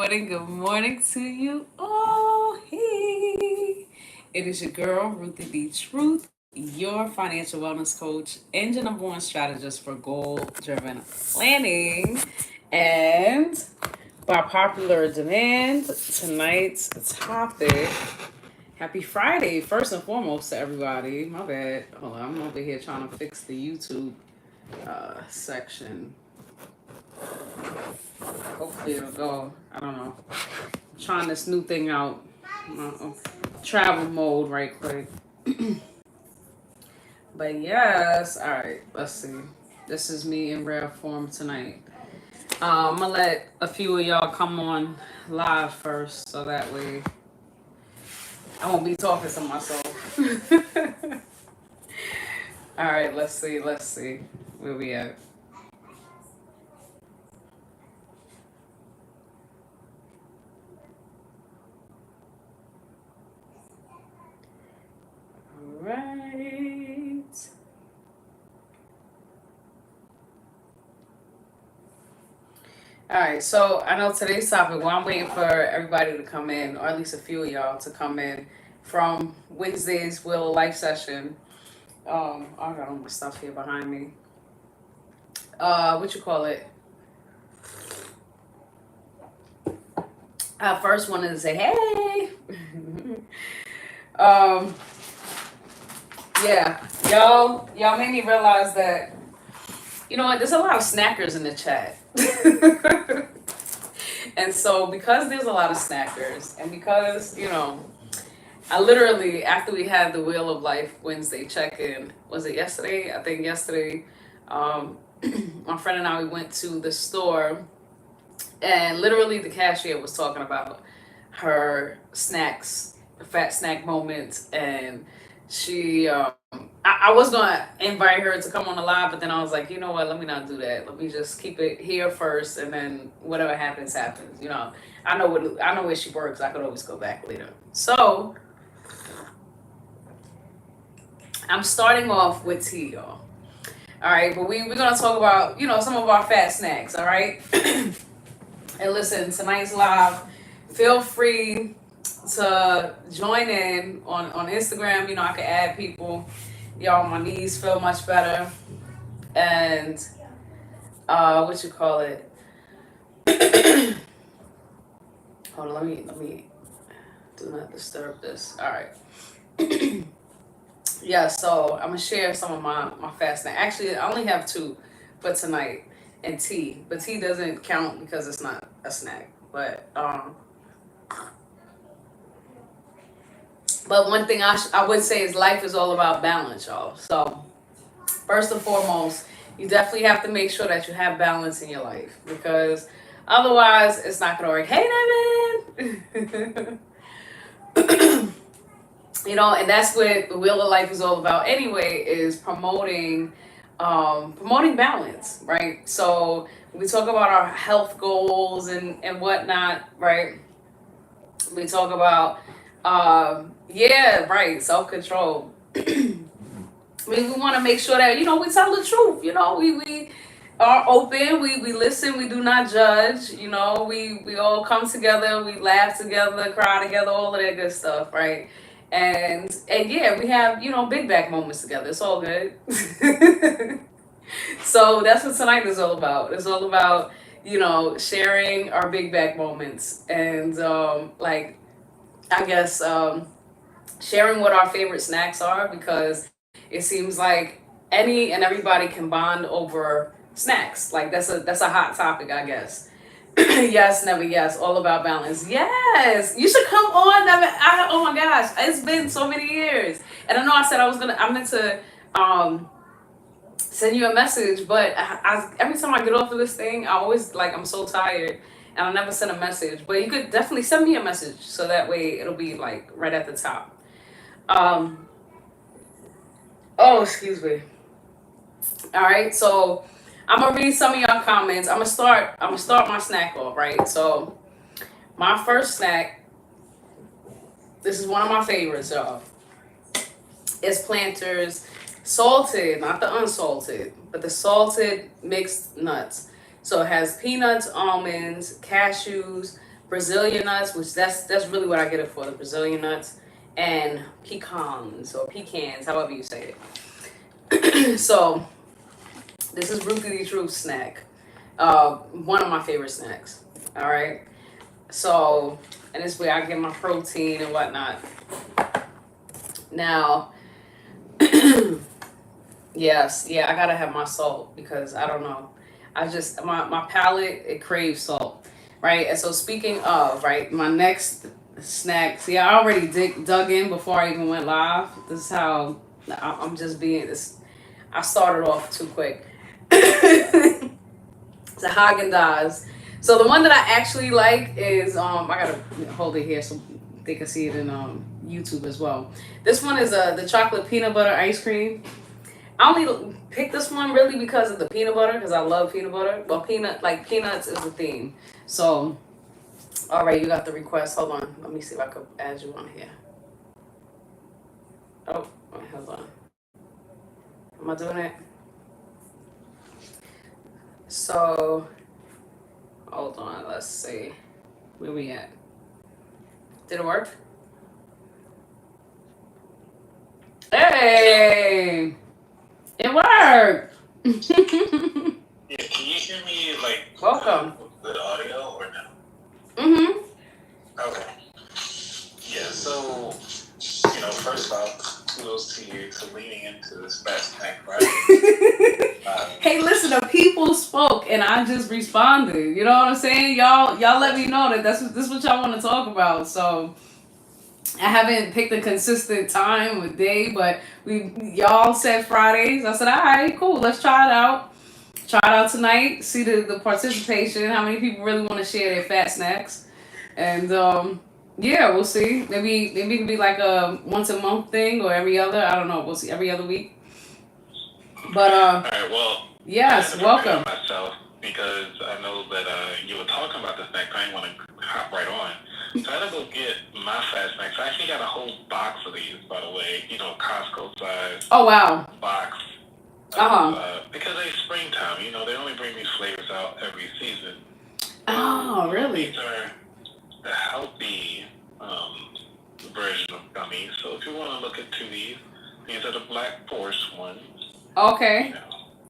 good morning to you all. Hey, it is your girl, Ruthie the Truth, your financial wellness coach and your number one strategist for goal driven planning. And by popular demand, tonight's topic. Happy Friday, first and foremost, to everybody. My bad. Hold on, I'm over here trying to fix the YouTube section. Hopefully it'll go. I don't know. I'm trying this new thing out. Travel mode right quick. But yes, all right. Let's see. This is me in rare form tonight. I'm gonna let a few of y'all come on live first, so that way I won't be talking to myself. All right. Let's see. Let's see where we at. All right. All right, so I know today's topic, well, I'm waiting for everybody to come in, or at least a few of y'all to come in from Wednesday's Wheel of Life session. I got all my stuff here behind me. What you call it? I first wanted to say, hey. um, yeah, y'all made me realize that, you know what, there's a lot of snackers in the chat. And so because there's a lot of snackers and because, I literally, after we had the Wheel of Life Wednesday check-in, was it yesterday? I think yesterday, my friend and I, we went to the store and literally the cashier was talking about her snacks, fat snack moments, and she, I was gonna invite her to come on the live, but then I was like, you know what? Let me not do that. Let me just keep it here first, and then whatever happens, happens. I know where she works. I could always go back later. So I'm starting off with tea, y'all. All right, but we're gonna talk about some of our fat snacks. All right, and listen, tonight's live. Feel free to join in on Instagram. I can add people. Y'all, my knees feel much better. And what you call it? Hold on, let me do not disturb this. All right. Yeah, so I'm gonna share some of my fast snack. Actually, I only have two for tonight and tea, but tea doesn't count because it's not a snack. But one thing I would say is life is all about balance, y'all. So first and foremost, you definitely have to make sure that you have balance in your life because otherwise it's not gonna work. Hey, Devin. And that's what the Wheel of Life is all about anyway, is promoting balance, right? So we talk about our health goals and whatnot, right? We talk about yeah, right, self-control. We want to make sure that we tell the truth. We are open. We listen. We do not judge. We all come together. We laugh together, cry together, all of that good stuff, right? And yeah, we have big back moments together. It's all good. So that's what tonight is all about. It's all about sharing our big back moments and like I guess sharing what our favorite snacks are because it seems like any and everybody can bond over snacks. Like that's a hot topic, I guess. Yes, never yes, all about balance. Yes, you should come on. Oh my gosh, it's been so many years, and I know I said I meant to send you a message, but every time I get off of this thing, I always I'm so tired, and I never send a message. But you could definitely send me a message so that way it'll be like right at the top. Um, oh, excuse me. All right, so I'm gonna read some of y'all comments. I'm gonna start my snack off, right? So my first snack, this is one of my favorites, y'all. It's Planters salted, not the unsalted, but the salted mixed nuts. So it has peanuts, almonds, cashews, Brazilian nuts, which that's really what I get it for, the Brazilian nuts, and pecans or pecans, however you say it. So this is Ruthie the Truth snack. One of my favorite snacks. All right. So, and this way I get my protein and whatnot. Now, yes, yeah, I gotta have my salt because I don't know. I just my palate it craves salt, right? And so speaking of right, my next snack. See, I already dug in before I even went live. This is how I'm just being this. I started off too quick. It's a Haagen Dazs. So the one that I actually like is I gotta hold it here so they can see it in YouTube as well. This one is the chocolate peanut butter ice cream. I only picked this one really because of the peanut butter because I love peanut butter. Well, peanuts is the theme. So, all right, you got the request. Hold on, let me see if I could add you on here. Oh, wait, hold on. Am I doing it? So, hold on. Let's see. Where we at? Did it work? Hey, it worked. Yeah, can you hear me like Welcome. with good audio or no? Mhm. Okay. Yeah, so first off, kudos to you for leaning into this Fast Snack Friday. Hey, listen, the people spoke and I just responded. You know what I'm saying? Y'all let me know that this is what y'all want to talk about. So I haven't picked a consistent time or day, but y'all said Fridays. I said, all right, cool, let's try it out. Try it out tonight. See the participation. How many people really want to share their fat snacks? And yeah, we'll see. Maybe it can be like a once a month thing or every other. I don't know. We'll see every other week. But all right, well, yes, I welcome. myself because I know that you were talking about the snack. I didn't want to hop right on. So I had to go get my fast snacks. I actually got a whole box of these, by the way. Costco size. Oh wow. Box. Because it's springtime. They only bring these flavors out every season. Oh really? These are the healthy version of gummies. So if you want to look into these are the Black Forest ones. Okay.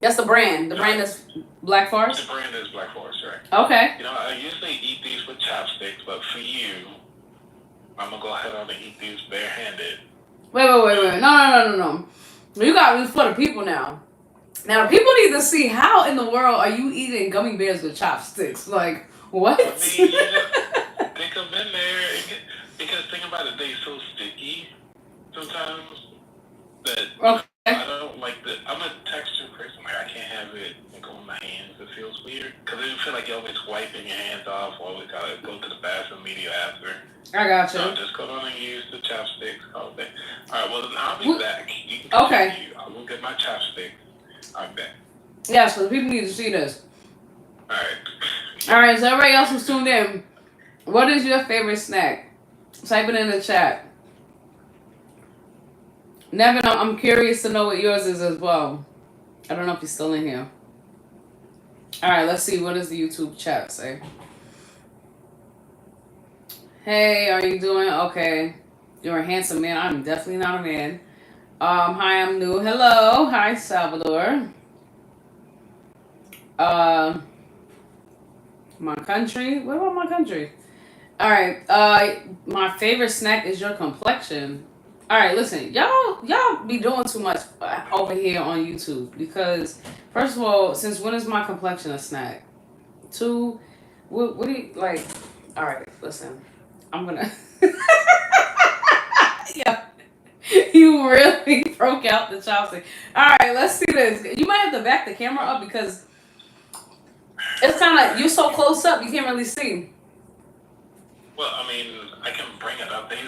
That's the brand. The brand is Black Forest? The brand is Black Forest, right? Okay. I usually eat these with chopsticks, but for you, I'm going to go ahead and eat these barehanded. Wait. No. You got this for the people now. Now, the people need to see how in the world are you eating gummy bears with chopsticks? Like, what? I mean, you just stick them in there. Because think about it, they're so sticky sometimes that... Okay. I don't like I'm a texture person. Like, I can't have it go in my hands. It feels weird. Because I feel like you're always wiping your hands off or always got to go to the bathroom immediately after. I got you. So just go on and use the chopsticks. All right, well, then I'll be back. You can continue. I will get my chopsticks. I'll be back. Yeah, so the people need to see this. All right. All right, so everybody else who's tuned in, what is your favorite snack? Type it in the chat. Nevin, I'm curious to know what yours is as well. I don't know if he's still in here. All right, let's see. What does the YouTube chat say? Hey, are you doing okay? You're a handsome man. I'm definitely not a man. Hi, I'm new. Hello. Hi, Salvador. My country? What about my country? All right. My favorite snack is your complexion. All right, listen, y'all be doing too much over here on YouTube because, first of all, since when is my complexion a snack? Two, what do you like? All right, listen, I'm gonna. Yeah, you really broke out the chopstick. All right, let's see this. You might have to back the camera up because it's kind of you're so close up, you can't really see. Well, I mean, I can bring it up. They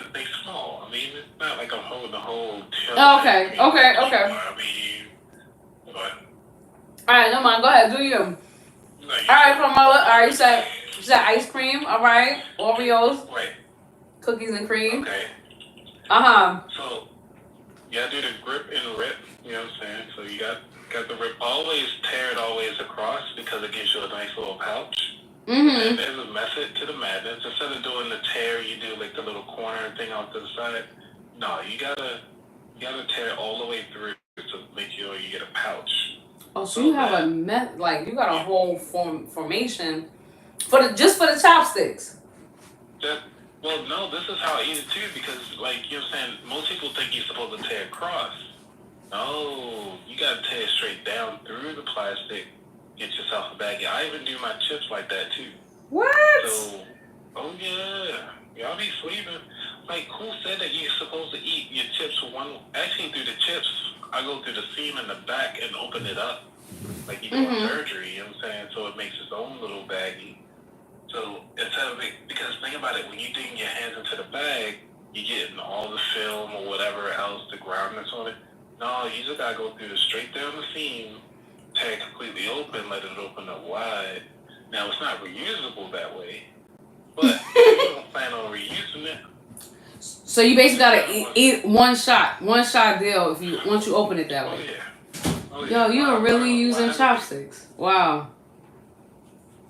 small. I mean, it's not like I'm holding the whole show. Oh, okay. I mean, what? All right, no mind. Go ahead. Do you? No, all right, Carmela. All right, you said ice cream. All right, Oreos. Wait. Cookies and cream. Okay. So, you gotta do the grip and rip. You know what I'm saying? So you got the rip. Always tear it always across because it gives you a nice little pouch. Mm-hmm. There's a method to the madness. Instead of doing the tear, you do like the little corner thing off to the side. No, you gotta tear it all the way through to make sure you get a pouch. Oh, so you have you got a whole formation for the chopsticks. That, well, no, this is how I eat it too, because like you're saying, most people think you're supposed to tear across. No, you gotta tear straight down through the plastic. Get yourself a baggie. I even do my chips like that too. What? So, oh yeah, y'all be sleeping. Like, who said that you're supposed to eat your chips one? Actually, through the chips, I go through the seam in the back and open it up, like you do a surgery. You know what I'm saying? So it makes its own little baggie. So instead of it, because think about it, when you dig your hands into the bag, you getting all the film or whatever else, the groundness on it. No, you just gotta go through straight down the seam, tear it completely open, let it open up wide. Now it's not reusable that way, but if you don't plan on reusing it. So you basically gotta eat one shot deal once you open it that way. Oh yeah. Yo, you are really using chopsticks. Wow.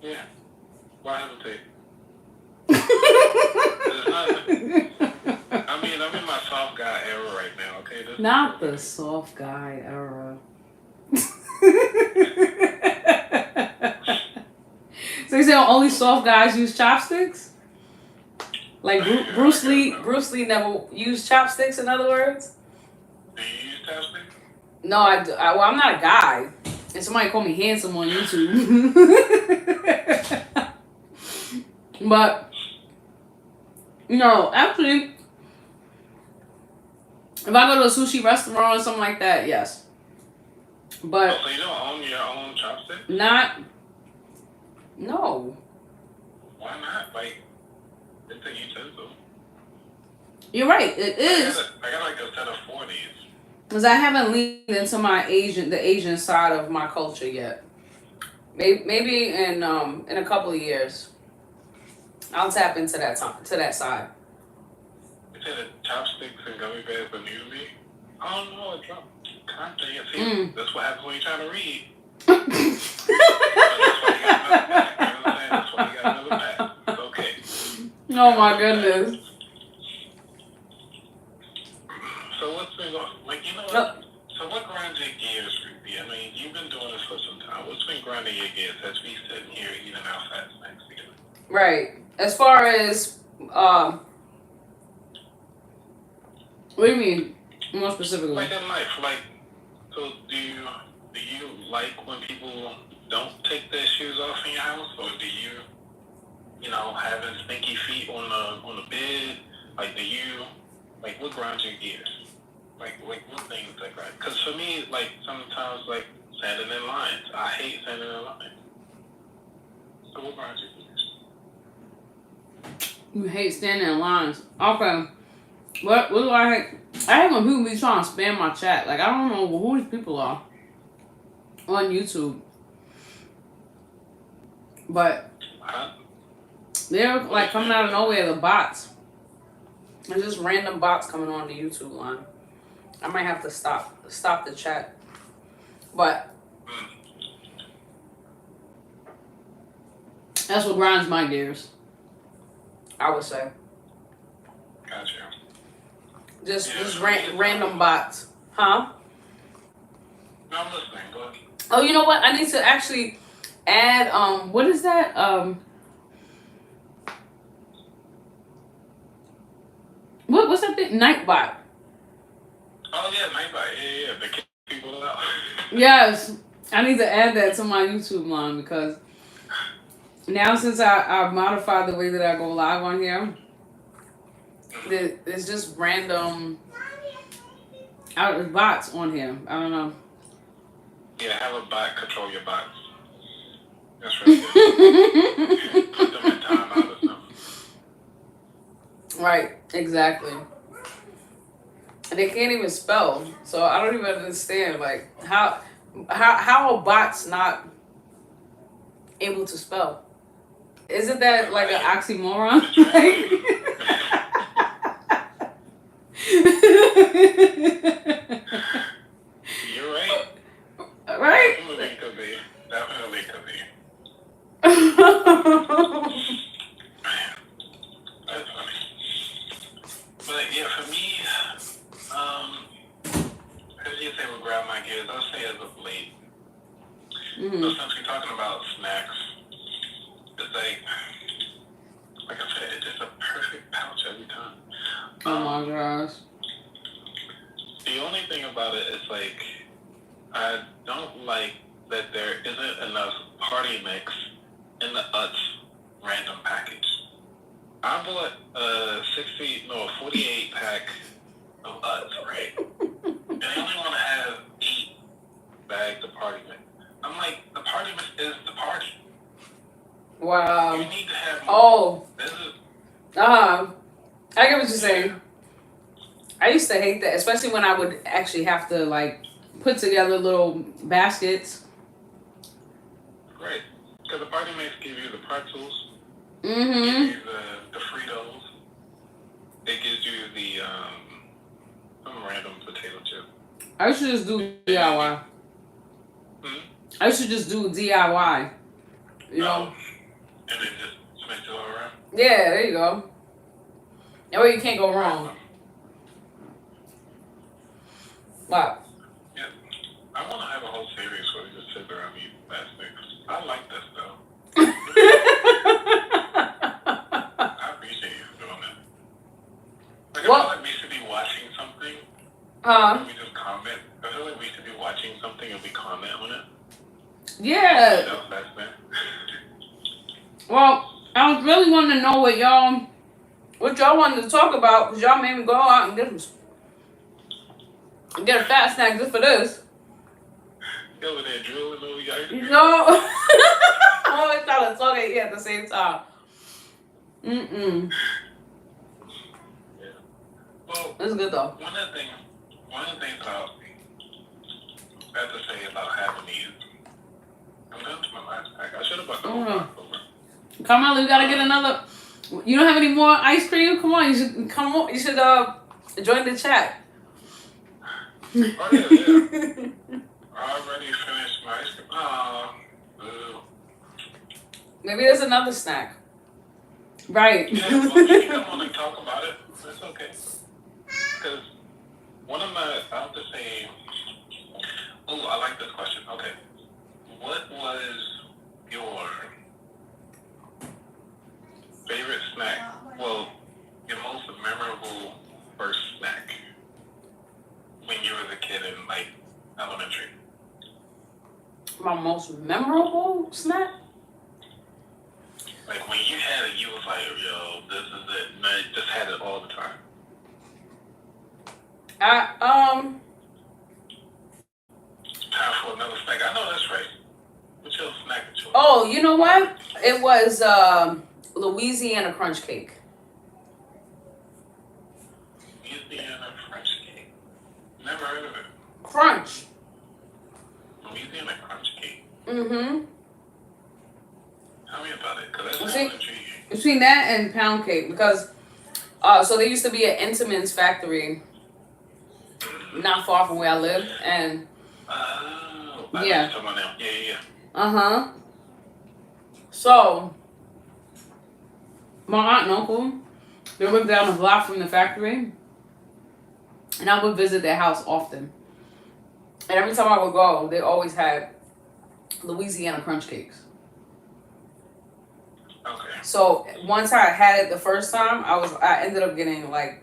Yeah. Why hesitate? I mean, I'm in my soft guy era right now, okay? Not the soft guy era. So you say only soft guys use chopsticks? Like Bruce Lee never used chopsticks, in other words? Do you use chopsticks? No, I do. Well, I'm not a guy. And somebody called me handsome on YouTube. But, actually, if I go to a sushi restaurant or something like that, yes. But. So you don't own your own chopsticks? No. Why not? Like, it's a utensil. You're right. It is. I got like a set of 40s. Because I haven't leaned into the Asian side of my culture yet. Maybe in a couple of years, I'll tap into that side. You said that chopsticks and gummy bears amuse me? I don't know. It's not content. See, that's what happens when you're trying to read. That's why you got another pack. It's okay. Oh my goodness. So what's been going? Like, you know what? So what grinds your gears, Ruthie? I mean, you've been doing this for some time. What's been grinding your gears as we sitting here eating our fat snacks together? Right. As far as what do you mean? More specifically. Like in life, like, so do you like when people don't take their shoes off in your house, or do you having stinky feet on the bed? Like, do you what grinds your gears? Like what things that grind? Because for me, like sometimes like standing in lines, I hate standing in lines. So what grinds your gears? You hate standing in lines. Okay. What do I hate? I hate when people be trying to spam my chat. Like, I don't know who these people are on YouTube. But they're like coming out of nowhere, the bots. There's just random bots coming on the YouTube line. I might have to stop the chat. But that's what grinds my gears, I would say. Gotcha. Just random bots. Huh? No, I'm listening. Go ahead. Oh, you know what? I need to actually add, what is that? What's that thing? Nightbot. Oh, yeah, Nightbot. Yeah. They kick people out. Yes. I need to add that to my YouTube line because now since I've modified the way that I go live on here, there's just random bots on here. I don't know. Yeah, have a bot control your bots. That's really good. Put them in time out or something. Right, exactly. And they can't even spell, so I don't even understand like how are bots not able to spell? Isn't that like an oxymoron? You're right. Right? Definitely could be. Mm-hmm. since we're talking about snacks, it's like I said, it's just a perfect pouch every time. Oh my gosh. The only thing about it is like I don't like that there isn't enough party mix in the Utz random package. I bought a 48 pack of Utz, right? And they only want to have 8 bags of party mix. I'm like, the party mix is the party. Wow. You need to have more. Oh. This is, I get what you're saying. I used to hate that, especially when I would actually have to like put together little baskets. right. Because the party mix give you the pretzels, Mm-hmm. gives you the Fritos, it gives you the some random potato chip. I should just do DIY. I should just do DIY. You know? And then just mix it all around. Yeah, there you go. That way you can't go wrong. Wow. Yeah. I want to have a whole series where we just sit around and eat fast things. I like this though. I appreciate you doing that. Like, I feel like we should be watching something. And we just comment. I feel like we should be watching something and we comment on it. Yeah. You know, that's that. Well, I was really wanting to know what y'all wanted to talk about, because y'all made me go out and get a fat snack just for this. You over there drooling over your ice cream? No. I'm always trying to talk at you at the same time. Mm-mm. Yeah. Well, That's good though. One of the things I have to say about having these, I'm down to my last pack. I should have bought the whole box over. Carmelo, you gotta get another. You don't have any more ice cream? Come on, you should join the chat. Oh yeah. I already finished my ice cream. Maybe there's another snack. Right. Yeah, well, we can come on and talk about it. It's okay. Because one of my, I have to say, I like this question. Okay. What was your favorite snack? Well, your most memorable first snack when you were a kid in, like, elementary? My most memorable snack? Like, when you had it, you was like, yo, this is it. And I just had it all the time. Time for another snack. I know that's right. What's your snack of choice? Oh, you know what? It was Louisiana crunch cake. Louisiana crunch cake. Never heard of it. Crunch. Louisiana crunch cake. Mm-hmm. Tell me about it, because that's intriguing. Between that and pound cake, because so there used to be an Entenmann's factory not far from where I live, and yeah. Uh-huh. So my aunt and uncle, they lived down the block from the factory, and I would visit their house often. And every time I would go, they always had Louisiana crunch cakes. Okay. So once I had it the first time, I ended up getting like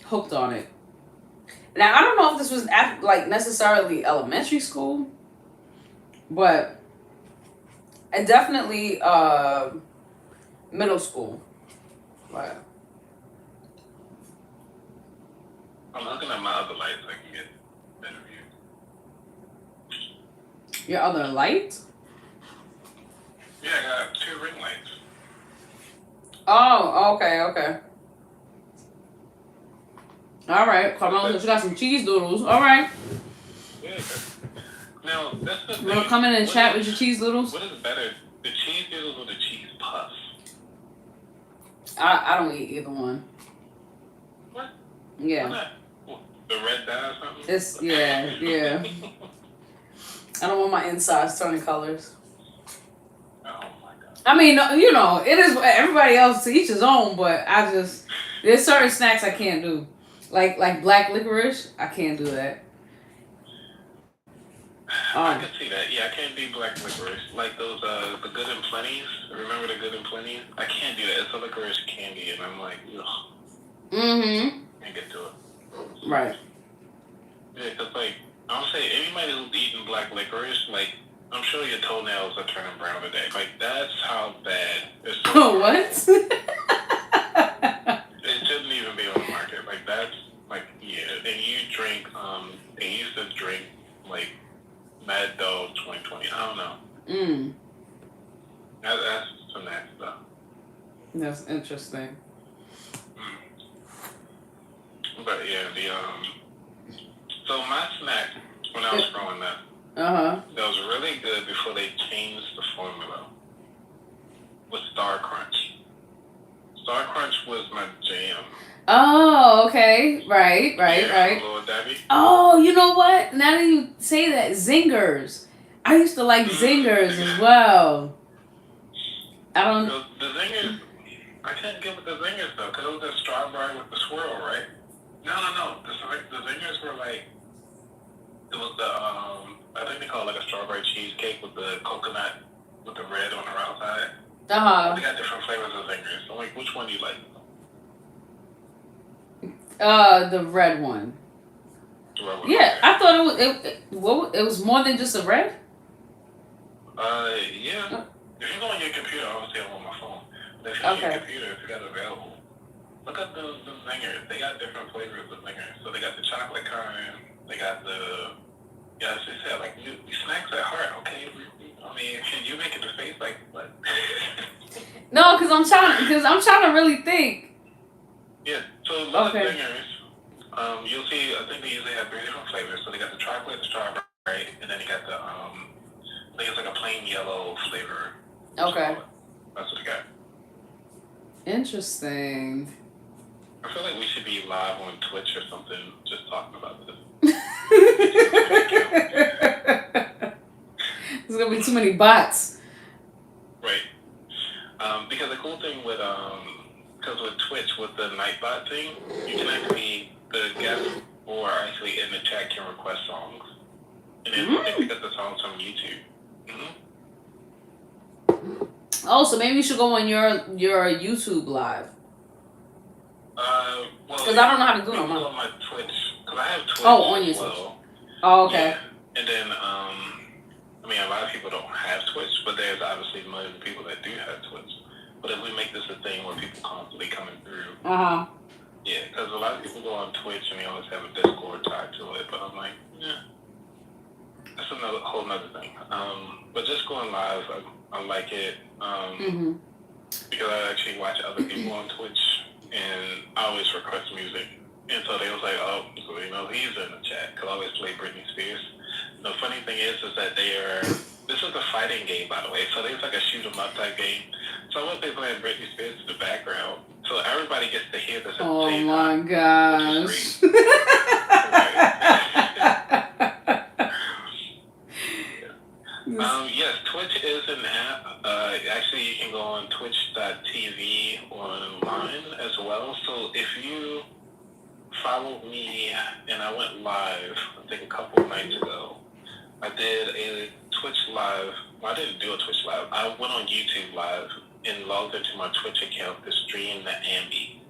hooked on it. Now I don't know if this was like necessarily elementary school, but and definitely middle school. But I'm looking at my other lights so I can get better view. your other light? Yeah, I got 2 ring lights. Oh, okay. All right, Carmelo, you got some cheese doodles. All right. Yeah. Now, that's the thing. You want to come in and chat with your cheese doodles? What is better, the cheese doodles or the cheese puffs? I don't eat either one. What? Yeah. Why not? The red dye or something? It's, yeah. I don't want my insides turning colors. Oh my god. I mean, you know, it is everybody else to each his own, but there's certain snacks I can't do. Like black licorice, I can't do that. I could see that. Yeah, I can't do black licorice. Like those, the Good and Plenties. Remember the Good and Plenties? I can't do that. It's a licorice candy, and I'm like, ugh. Mm-hmm. Can't get to it. Right. Yeah, because, like, I would say anybody who's eating black licorice, like, I'm sure your toenails are turning brown today. Like, that's how bad it's so Oh, what? It shouldn't even be on the market. Like, that's, like, yeah. And you drink, they used to drink, like, Mad Dog 2020. I don't know. That's some nasty stuff. That's interesting. But, yeah, so my snack when I was growing up, that was really good before they changed the formula, was Star Crunch. Star Crunch was my jam. Oh, okay. Right. Little Debbie. Oh, you know what? Now that you say that, Zingers. I used to like Zingers as well. I don't... The Zingers, I couldn't get with the Zingers, though, because it was the strawberry with the swirl, right? No. The Zingers were like, it was the, I think they call it like a strawberry cheesecake with the coconut, with the red on the outside. They got different flavors of Zingers. So, like, which one do you like? The red one. Yeah, I thought it was more than just a red. Yeah. If you go on your computer, obviously I'm on my phone. But if you go on your computer, if you got it available, look up the Zingers. They got different flavors of Zingers. So they got the chocolate kind. They got the, yeah, as I said, like, snacks at heart, okay? I mean, you making the face like, what? No, because I'm trying to really think. Yeah, so look at Zingers. You'll see, I think they usually have 3 different flavors. So they got the chocolate, the strawberry, and then they got the, I think it's like a plain yellow flavor. Okay. That's what they got. Interesting. I feel like we should be live on Twitch or something just talking about this. There's going to be too many bots. Right. Because the cool thing with, because with Twitch, with the Nightbot thing, you can actually, the guests or actually in the chat can request songs. And then they pick up the songs from YouTube. Oh, so maybe you should go on your YouTube live. Well, because I don't know how to do it on my Twitch. Because I have Twitch. Oh, on your Twitch. Oh, okay. Yeah. And then, I mean, a lot of people don't have Twitch, but there's obviously millions of people that do have Twitch. But if we make this a thing where people constantly coming through. Yeah, because a lot of people go on Twitch and they always have a Discord tied to it. But I'm like, yeah, that's whole nother thing. But just going live, I like it. Because I actually watch other people on Twitch, and I always request music. And so they was like, oh, so you know, he's in the chat, because I always play Britney Spears. The funny thing is that this is a fighting game, by the way, so it's like a shoot 'em up type game. So what they playing Britney Spears in the background, so everybody gets to hear this at the same time. Oh my gosh. Yes, Twitch is an app. Actually, you can go on twitch.tv online as well. So if you follow me, and I went live, I think a couple of nights ago, I did a Twitch live. Well, I didn't do a Twitch live. I went on YouTube live and logged into my Twitch account to stream the Ambi.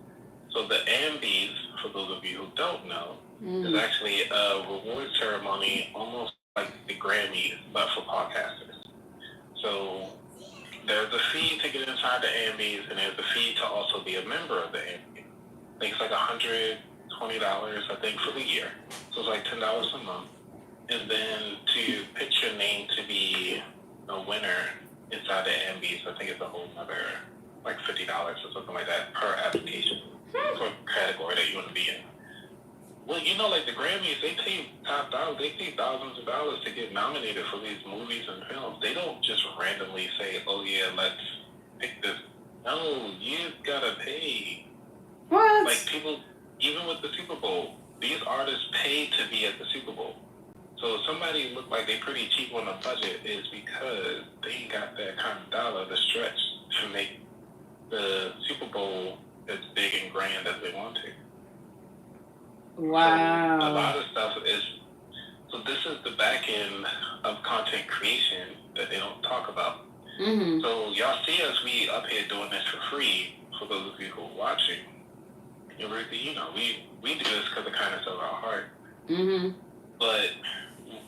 So the Ambis, for those of you who don't know, is actually a reward ceremony almost like the Grammys, but for podcasters. So there's a fee to get inside the Ambis, and there's a fee to also be a member of the Ambi. I think it's like $120, I think, for the year. So it's like $10 a month. And then to pitch your name to be a winner inside the Ambis, I think it's a whole other, like $50 or something like that per application for category that you want to be in. Well, you know, like the Grammys, they pay top dollars. They pay thousands of dollars to get nominated for these movies and films. They don't just randomly say, oh, yeah, let's pick this. No, you gotta pay. What? Like people, even with the Super Bowl, these artists pay to be at the Super Bowl. So somebody look like they pretty cheap on the budget is because they ain't got that kind of dollar to stretch to make the Super Bowl as big and grand as they want to. Wow. So a lot of stuff is, so this is the back end of content creation that they don't talk about. Mm-hmm. So y'all see us, we up here doing this for free for those of you who are watching. Ruthie, we do this because of the kindness of our heart. Mm-hmm. But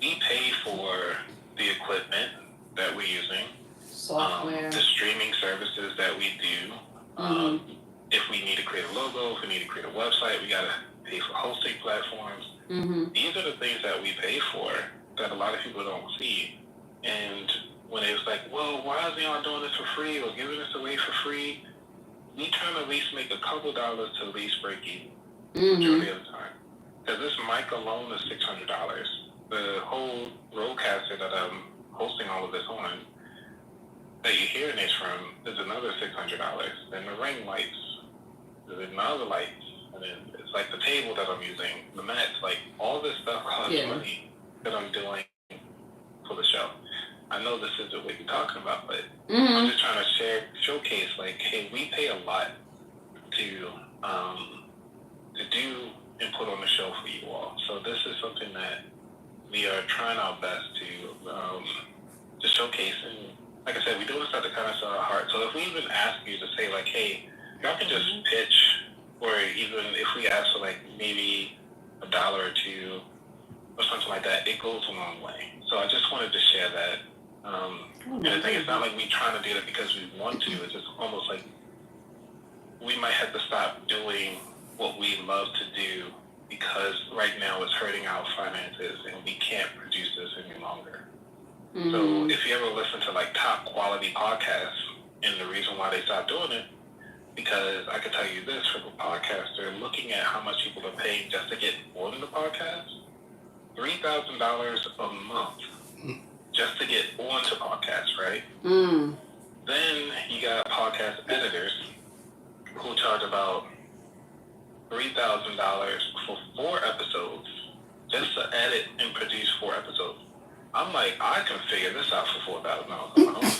we pay for the equipment that we're using, software, the streaming services that we do. Mm-hmm. If we need to create a logo, if we need to create a website, we gotta pay for hosting platforms. Mm-hmm. These are the things that we pay for that a lot of people don't see. And when it's like, well, why is y'all doing this for free or giving this away for free? We try to at least make a couple dollars to at least break even majority of the time. Because this mic alone is $600. The whole roadcaster that I'm hosting all of this on, that you're hearing this from, is another $600. Then the ring lights, then the other lights, and then it's like the table that I'm using, the mats, like all this stuff costs money that I'm doing for the show. I know this isn't what you're talking about, but I'm just trying to showcase, like, hey, we pay a lot to do and put on the show for you all. So this is something that we are trying our best to showcase. And like I said, we do this out the kindness of our heart. So if we even ask you to say, like, hey, y'all can just pitch, or even if we ask for, like, maybe $1 or $2 or something like that, it goes a long way. So I just wanted to share that. And I think it's not like we trying to do it because we want to. It's just almost like we might have to stop doing what we love to do because right now it's hurting our finances and we can't produce this any longer. So if you ever listen to like top quality podcasts, and the reason why they stopped doing it, because I can tell you this, for the podcaster, looking at how much people are paying just to get on the podcast, $3,000 a month just to get onto podcasts, right? Then you got podcast editors who charge about $3,000 for 4 episodes just to edit and produce 4 episodes. I'm like, I can figure this out for $4,000 a month.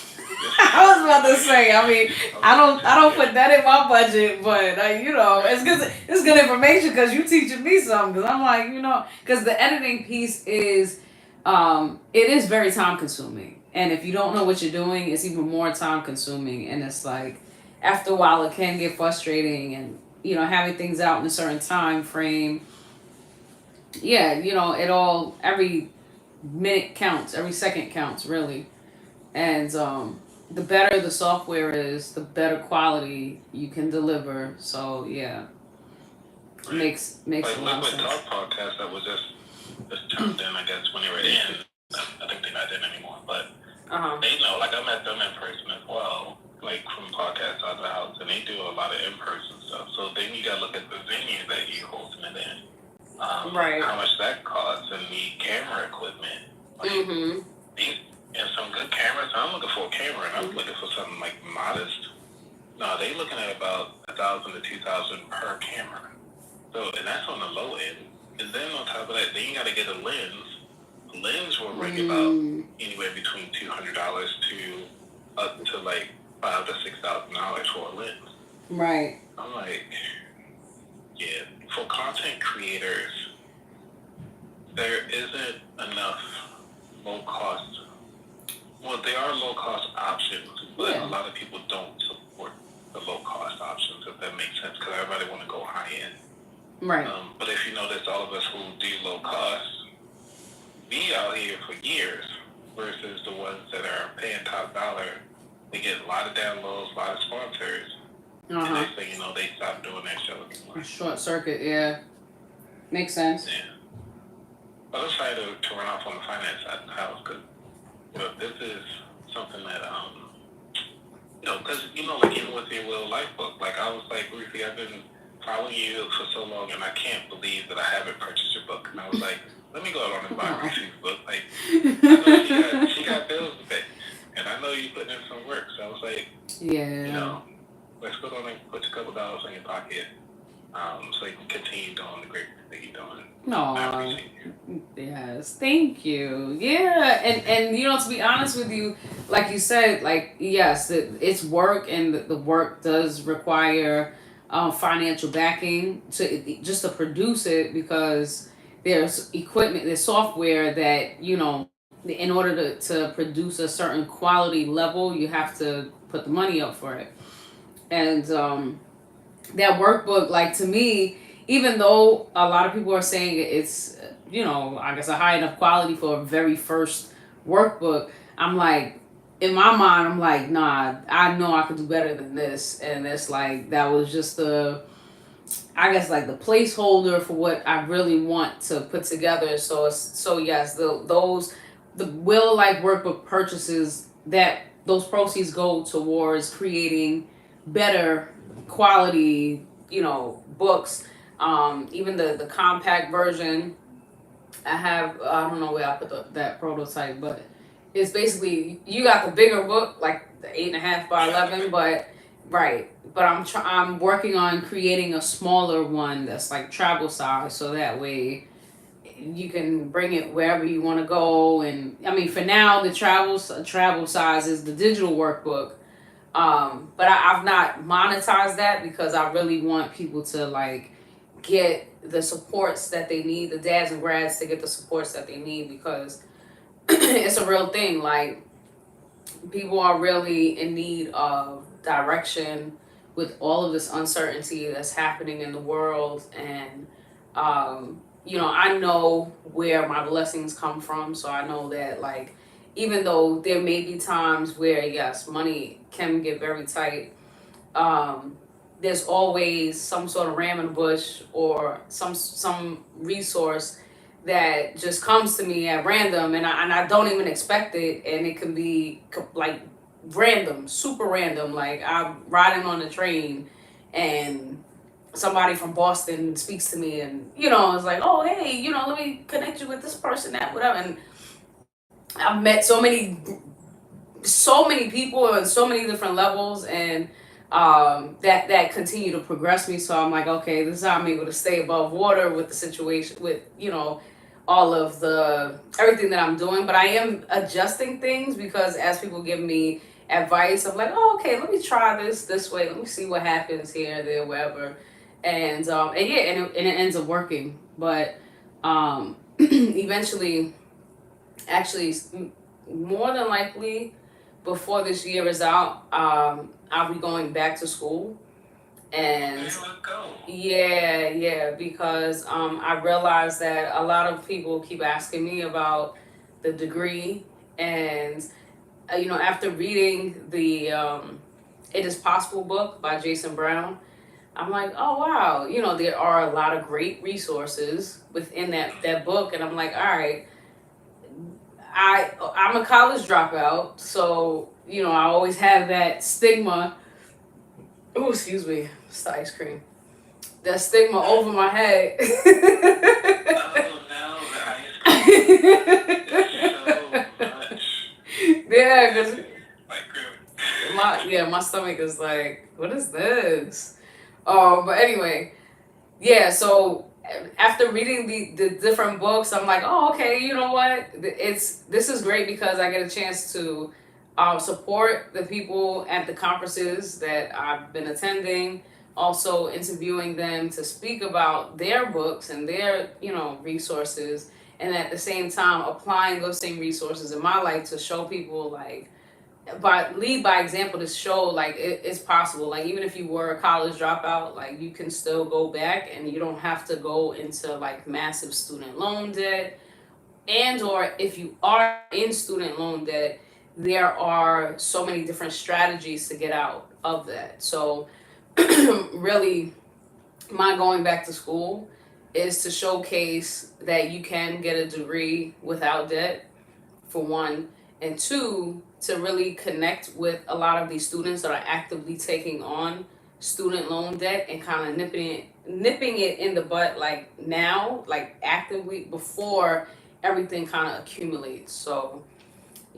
I was about to say, I mean, I don't put that in my budget, but it's good information because you teaching me something. Because I'm like, because the editing piece is, it is very time consuming, and if you don't know what you're doing, it's even more time consuming, and it's like, after a while, it can get frustrating, and having things out in a certain time frame. Yeah, it all every minute counts, every second counts, really, and the better the software is, the better quality you can deliver. So yeah, makes like a lot of Liquid sense. Talk podcast that was just jumped in, I guess, when they were in. I think they're not in anymore, but they know. Like I met them in person as well, like from podcasts out of the house, and they do a lot of in-person stuff. So then you gotta look at the venue that you're hosting it in, Right. how much that costs, and the camera equipment. Like, and some good cameras. I'm looking for a camera, and I'm looking for something like modest. No, they looking at about $1,000 to $2,000 per camera. So, and that's on the low end. And then on top of that, then you got to get a lens. A lens will ring about anywhere between $200 to up to like $5,000 to $6,000 for a lens. Right. I'm like, yeah, for content creators, there isn't enough low cost. Well, there are low cost options, but a lot of people don't support the low cost options, if that makes sense, because everybody want to go high end. Right. But if you notice, all of us who do low cost, we out here for years versus the ones that are paying top dollar. They get a lot of downloads, a lot of sponsors, and next thing you know, they stop doing that show anymore. Short circuit, yeah. Makes sense. Yeah. But let's try to run off on the finance side of the house, because this is something that, because, like even with your Will Life book, like I was like, Ruthie, I've been following you for so long, and I can't believe that I haven't purchased your book. And I was like, let me go out and buy Ruthie's book. Like, I know she got bills to pay, and I know you putting in some work. So I was like, let's go on and put a couple dollars in your pocket, so you can continue doing the great thing that you're doing. No. Yes, thank you. Yeah, and to be honest with you, like you said, like yes, it's work, and the work does require financial backing to produce it, because there's equipment, there's software that, in order to produce a certain quality level, you have to put the money up for it. And that workbook, like, to me, even though a lot of people are saying it's, I guess a high enough quality for a very first workbook, I'm like, in my mind, I'm like, nah, I know I could do better than this. And it's like, that was just the, I guess, like the placeholder for what I really want to put together. So yes, the will like workbook purchases, that those proceeds go towards creating better quality, books. Even the compact version, I don't know where I put that prototype, but it's basically, you got the bigger book, like the 8.5 by 11, but right. But I'm working on creating a smaller one that's like travel size, so that way you can bring it wherever you want to go. And I mean, for now, the travel size is the digital workbook. But I've not monetized that because I really want people to like get the supports that they need, the dads and grads to get the supports that they need, because it's a real thing. Like, people are really in need of direction with all of this uncertainty that's happening in the world. And I know where my blessings come from, so I know that, like, even though there may be times where, yes, money can get very tight, um, there's always some sort of ram in the bush, or some resource that just comes to me at random, and I don't even expect it, and it can be like random, super random. Like, I'm riding on the train, and somebody from Boston speaks to me, and it's like, oh, hey, let me connect you with this person, that whatever. And I've met so many people on so many different levels, and that continue to progress me. So I'm like, okay, this is how I'm able to stay above water with the situation, with all of the everything that I'm doing. But I am adjusting things, because as people give me advice, I'm like, oh, okay, let me try this way, let me see what happens here, there, wherever. And yeah, and it ends up working. But eventually, actually, more than likely, before this year is out, I'll be going back to school. And yeah, because I realized that a lot of people keep asking me about the degree. And after reading the It Is Possible book by Jason Brown, I'm like, oh wow, there are a lot of great resources within that book. And I'm like, all right, I'm a college dropout, so I always have that stigma. Oh, excuse me, it's the ice cream. That stigma over my head. Oh no, the ice cream. That's so much. Yeah, because Like, my stomach is like, what is this? But anyway, yeah. So after reading the different books, I'm like, oh, okay, you know what? This is great, because I get a chance to support the people at the conferences that I've been attending. Also interviewing them to speak about their books and their resources, and at the same time applying those same resources in my life to show people, like, lead by example, to show like it's possible. Like, even if you were a college dropout, like, you can still go back, and you don't have to go into like massive student loan debt. And or if you are in student loan debt, there are so many different strategies to get out of that. So really, my going back to school is to showcase that you can get a degree without debt, for one, and two, to really connect with a lot of these students that are actively taking on student loan debt, and kind of nipping it in the butt, like now, like actively, before everything kind of accumulates. So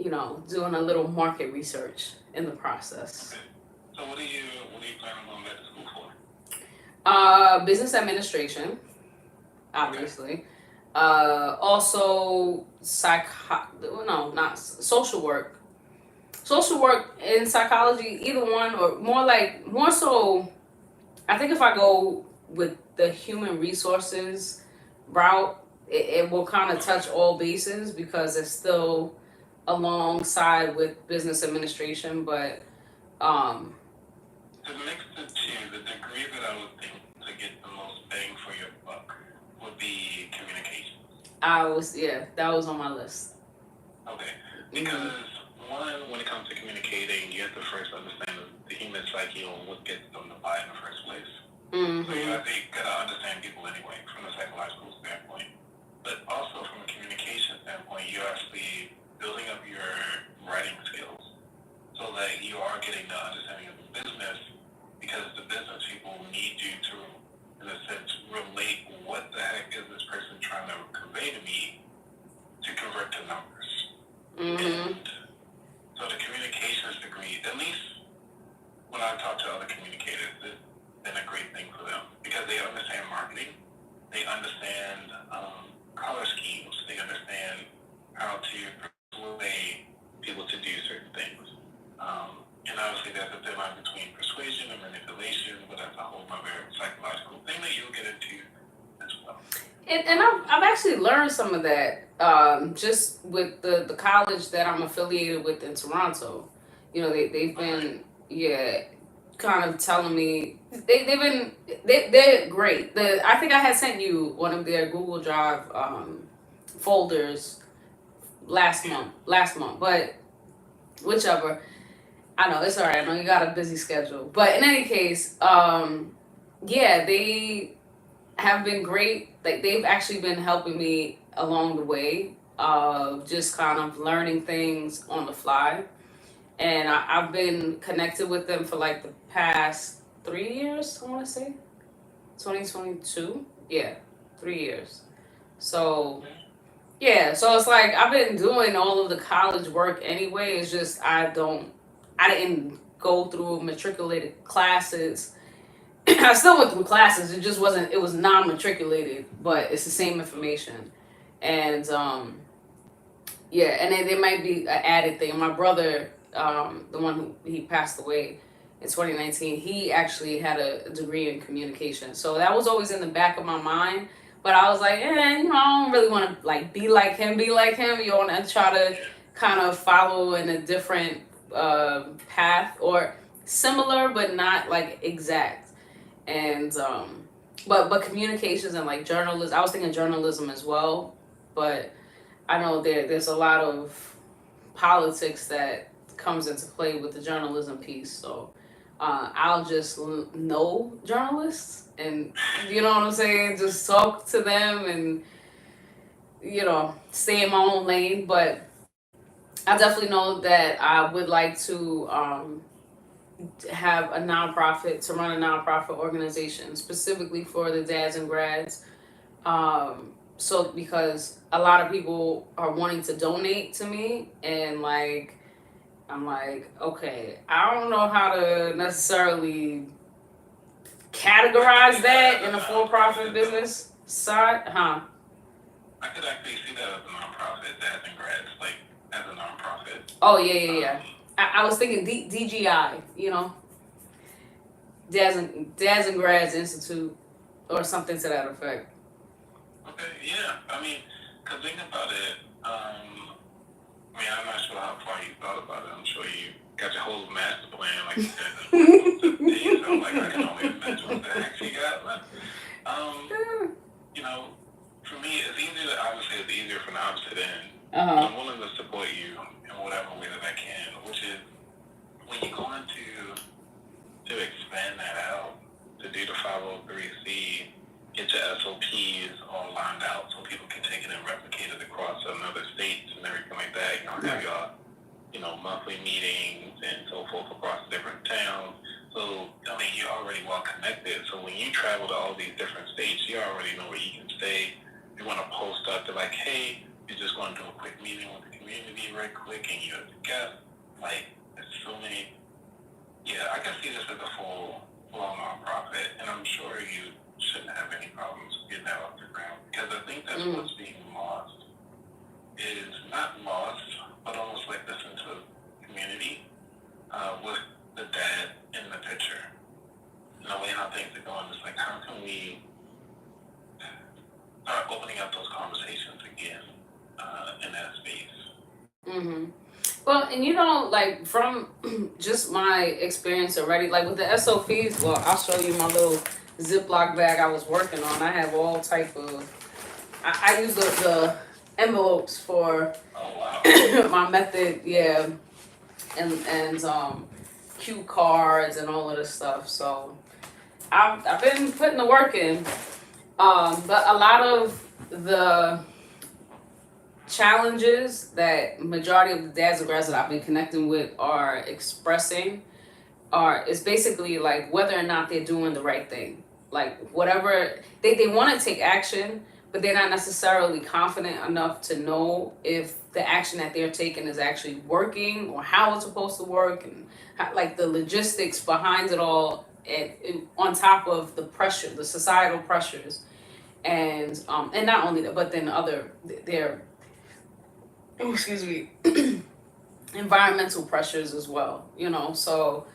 doing a little market research in the process. okay. So what are you planning on going back to school for? Business administration, Okay. obviously. Also, no, not social work. Social work and psychology, either one, or more so. I think if I go with the human resources route, it will kind of touch all bases because it's still alongside with business administration, but um, To mix the two, the degree that I would think to get the most bang for your buck would be communication. that was on my list. Okay. Mm-hmm. Because one, when it comes to communicating, you have to first understand the human psyche on what gets them to buy in the first place. Mm-hmm. So you have to gotta understand people anyway from a psychological standpoint. But also from a communication standpoint, you're actually building up your writing skills so that you are getting the understanding of the business, because the business people need you to, in a sense, relate what the heck is this person trying to convey to me to convert to numbers. Mm-hmm. And so the communications degree, at least when I talk to other communicators, it's been a great thing for them because they understand marketing, they understand color schemes, they understand how to persuade people to do certain things. And obviously there's a thin line between persuasion and manipulation, but that's a whole other psychological thing that you'll get into as well. And I've actually learned some of that just with the college that I'm affiliated with in Toronto. You know, they've been kind of telling me they're great. I think I had sent you one of their Google Drive folders last month, but whichever. I know it's alright. I know you got a busy schedule, but in any case, they have been great. Like they've actually been helping me along the way of just kind of learning things on the fly. And I've been connected with them for like the past 3 years, I want to say. 2022? Yeah, 3 years. So, yeah, so it's like I've been doing all of the college work anyway. It's just I didn't go through matriculated classes. I still went through classes. It just wasn't. It was non-matriculated, but it's the same information, and and then there might be an added thing. My brother, the one who he passed away in 2019, he actually had a degree in communication, so that was always in the back of my mind. But I was like, I don't really want to like be like him. Be like him. You want to try to kind of follow in a different path or similar, but not like exact. And but communications and like journalism. I was thinking journalism as well, but I know there's a lot of politics that comes into play with the journalism piece. So I'll just know journalists, and you know what I'm saying. Just talk to them, and stay in my own lane. But I definitely know that I would like to have a nonprofit, to run a nonprofit organization specifically for the dads and grads. So because a lot of people are wanting to donate to me, and like I'm like, okay, I don't know how to necessarily categorize that in a for-profit business side, huh? I could actually see that as a nonprofit, dads and grads, like as a nonprofit. Oh yeah. I was thinking DGI, Dads and Grads Institute, or something to that effect. Okay, yeah. I mean, because think about it. I'm not sure how far you thought about it. I'm sure you got your whole master plan, like you said, this so like I can only imagine what the heck you got. But, for me, obviously it's easier from the opposite end. I'm willing to support you in whatever way that I can, which is when you go to expand that out, to do the 503C, get your SOPs all lined out so people can take it and replicate it across another states and everything like that. Have your, monthly meetings and so forth across different towns. So, you're already well connected. So when you travel to all these different states, you already know where you can stay. You want to post up to like, hey, you're just going to do a quick meeting with the community right quick and you're the guest. Like, there's so many. Yeah, I can see this as a full nonprofit, and I'm sure you shouldn't have any problems getting that off the ground, because I think that's what's being lost, is not lost, but almost like this into community, with the dad in the picture. The way how things are going, it's like, how can we start opening up those conversations And like from just my experience already, like with the SOPs, well, I'll show you my little Ziploc bag I was working on. I have all type of, I use the envelopes for Oh wow. my method, yeah, and cue cards and all of this stuff. So I've been putting the work in, but a lot of the challenges that majority of the dads and grads that I've been connecting with are expressing is basically like whether or not they're doing the right thing. Like whatever they want to take action, but they're not necessarily confident enough to know if the action that they're taking is actually working or how it's supposed to work, and how, like the logistics behind it all, and on top of the pressure, the societal pressures, and not only that, but then other their excuse me environmental pressures as well. So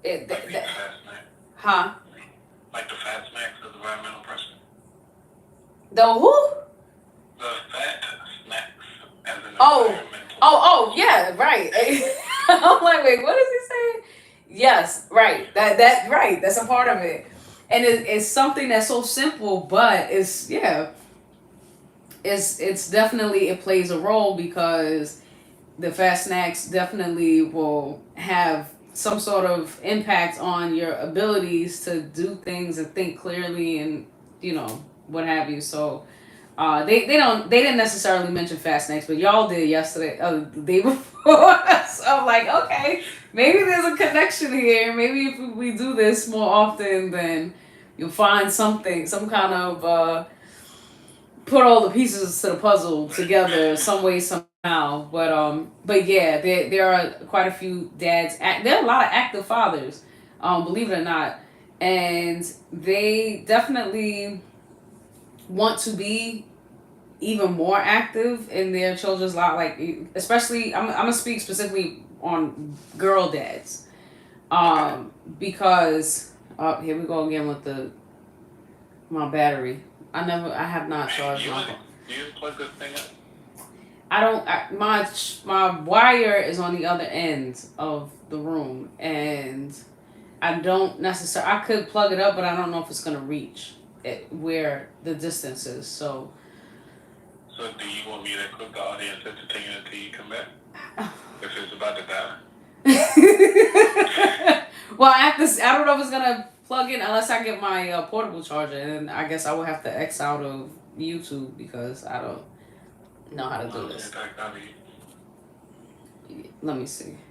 it Like the fast snack. huh Like the fat snacks is environmental pressure. the who The fat snacks as an oh environmental. oh yeah, right. I'm like, wait, what is he saying? Yes, right, that right, that's a part of it, and it's something that's so simple, but it's definitely, it plays a role because the fast snacks definitely will have some sort of impact on your abilities to do things and think clearly, and what have you. So they didn't necessarily mention fast snacks, but y'all did yesterday, the day before. So I'm like, okay, maybe there's a connection here. Maybe if we do this more often, then you'll find something, some kind of put all the pieces to the puzzle together some way somehow. But yeah, there are quite a few dads. There are a lot of active fathers, believe it or not, and they definitely want to be even more active in their children's life. Like especially, I'm gonna speak specifically on girl dads, because here we go again with my battery. I have not charged my phone. Do you plug this thing up? I don't. My wire is on the other end of the room, and I don't necessarily. I could plug it up, but I don't know if it's gonna reach where the distance is. So. So do you want me to click the audience entertainment until you come back? If it's about to die. Well, I don't know if it's gonna plug in unless I get my portable charger, and I guess I will have to X out of YouTube because I don't know how to do this. Let me see.